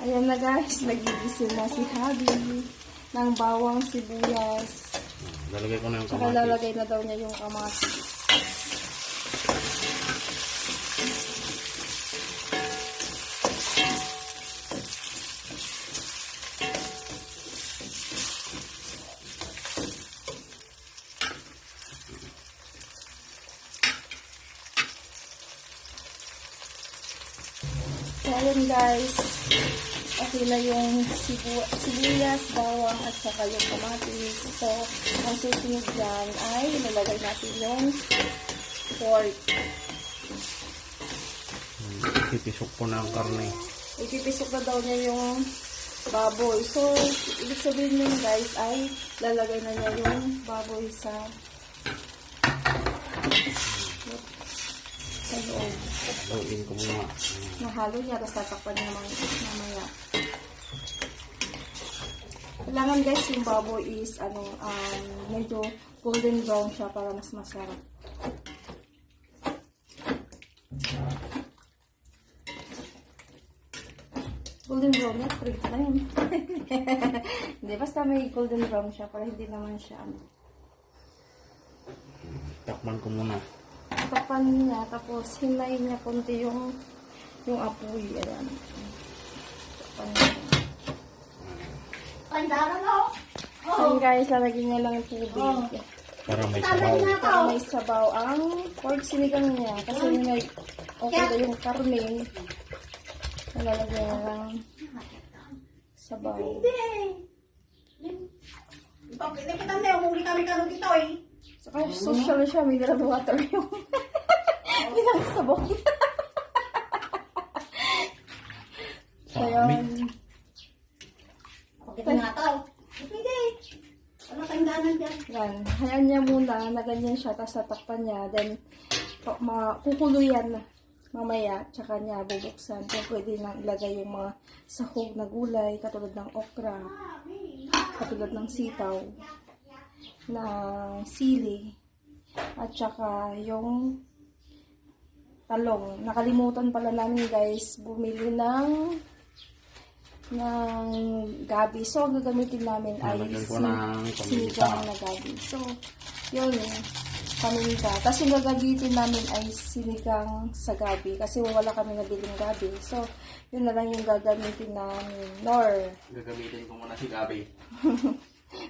Ayan na guys, nagigising na si Habi ng bawang sibuyas. Lalagay ko na yung Saka kamatis. lalagay na daw niya yung kamatis. So, ayan guys. Okay na yung sibuyas, bawang, at saka yung kamatis. So, ang susunod dyan ay nilagay natin yung pork. Pipisok po na ang karne. Ipipisok na daw niya yung baboy. So, ibig sabihin nyo guys ay lalagay na niya yung baboy sa loob. Haluin ko muna. Nahalo niya, tapos tatakpan niya mamaya. Kailangan guys, yung baboy is medyo golden brown siya para mas masarap. Golden brown na, print na yun. Hindi, basta may golden brown siya para hindi naman siya Takpan ko muna. Tapan niya, tapos hinayin niya konti yung apoy. Ayan. Tapan niya. Ayan guys, lalagyan niya lang tubig. Para may sabaw. Para may sabaw ang pork sinigang niya. Kasi okay na yung karne. Nalalagyan na lang sabaw. Kita na, umuli kami karoon dito eh. Saka social siya, mineral water yung sabaw. Sa amin. Bakit nga to? Pwede. Ano tayong danan dyan? Yan. Hayaan niya muna na ganyan siya, tapos tatakpan niya. Then, kukuluyan na mamaya, tsaka niya bubuksan. Kung pwede nang ilagay yung mga sahog na gulay, katulad ng okra, katulad ng sitaw, ng sili, at tsaka yung talong. Nakalimutan pala namin guys, bumili ng gabi. So, ang gagamitin namin ay Lalagyan ko ng sinigang na gabi. So, yun, paminta. Tapos yung gagamitin namin ay sinigang sa gabi. Kasi wala kami nabiling gabi. So, yun na lang yung gagamitin namin. Gagamitin ko muna si Gabi.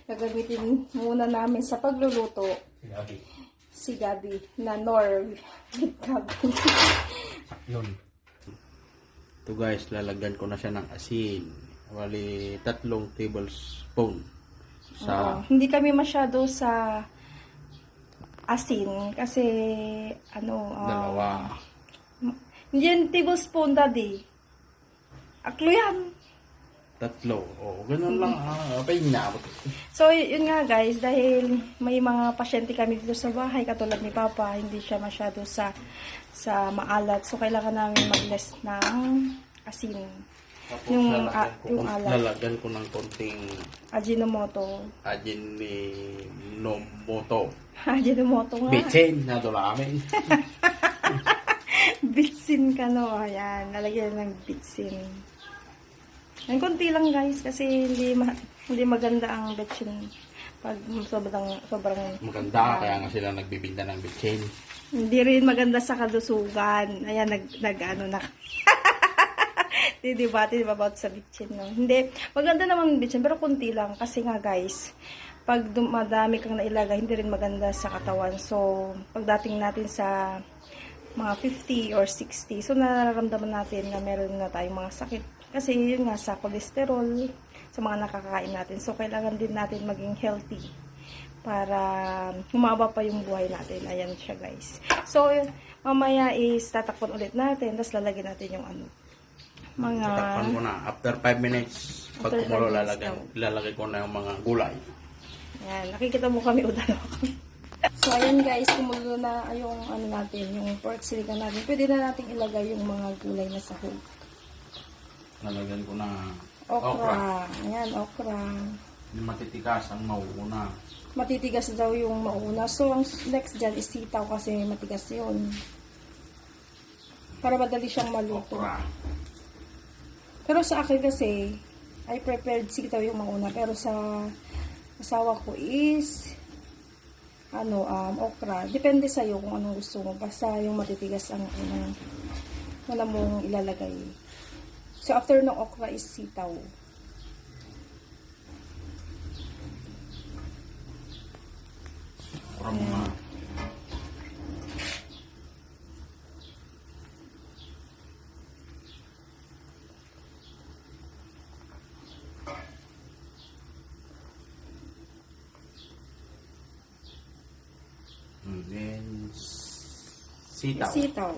Gagamitin muna namin sa pagluluto Si Gabi. si Gabi na with Gabi. Yun. Ito guys, lalagyan ko na siya ng asin. Wali 3 tablespoon. Hindi kami masyado sa asin kasi Dalawa. hindi yan tablespoon daddy. Aklo yan. 3. Ganun lang. Abay na. So, yun nga guys, dahil may mga pasyente kami dito sa bahay, katulad ni Papa, hindi siya masyado sa maalat. So, kailangan namin mag-less ng asin. Tapos Yung yung alat. lalagyan ko ng konting Ajinomoto. Ajinomoto. Ajinomoto nga. Bitsin na dulamin. Bitsin ka no. Ayan, lalagyan ng bitsin. Ang konti lang guys, kasi hindi maganda ang bitsin pag sobrang Maganda, kaya nga sila nagbibinta ng bitsin. Hindi rin maganda sa kalusugan. Ayan, Diba about sa bitchin, no? Hindi, maganda naman bitchin, pero kunti lang. Kasi nga guys, pag madami kang nailagay, hindi rin maganda sa katawan. So, pagdating natin sa mga 50 or 60, so nararamdaman natin na meron na tayong mga sakit. Kasi yun nga, sa cholesterol, sa mga nakakain natin. So, kailangan din natin maging healthy para humaba pa yung buhay natin. Ayan siya guys. So, mamaya is tatakpan ulit natin, tapos lalagyan natin yung mga... Tatakpan ko na. After 5 minutes, pag After kumulo, 5 minutes lalagay ko na yung mga gulay. Ayan, nakikita mo kami o dalawa kami. So, ayan guys, kumulo na yung natin, yung pork sinigang natin. Pwede na natin ilagay yung mga gulay na sahog. Lalagyan ko na Okra. Ayan, okra. Yung matitigas ang mauuna. Matitigas daw yung mauna. So, ang next dyan is sitaw kasi matigas yun. Para madali siyang maluto. Okra. Pero sa akin kasi, I prepared sitaw yung mauna. Pero sa asawa ko is, okra. Depende sa'yo kung anong gusto mo. Basta yung matitigas ang una mong ilalagay. So, after ng okra is sitaw. Kurang mga then sitaw. Sitaw.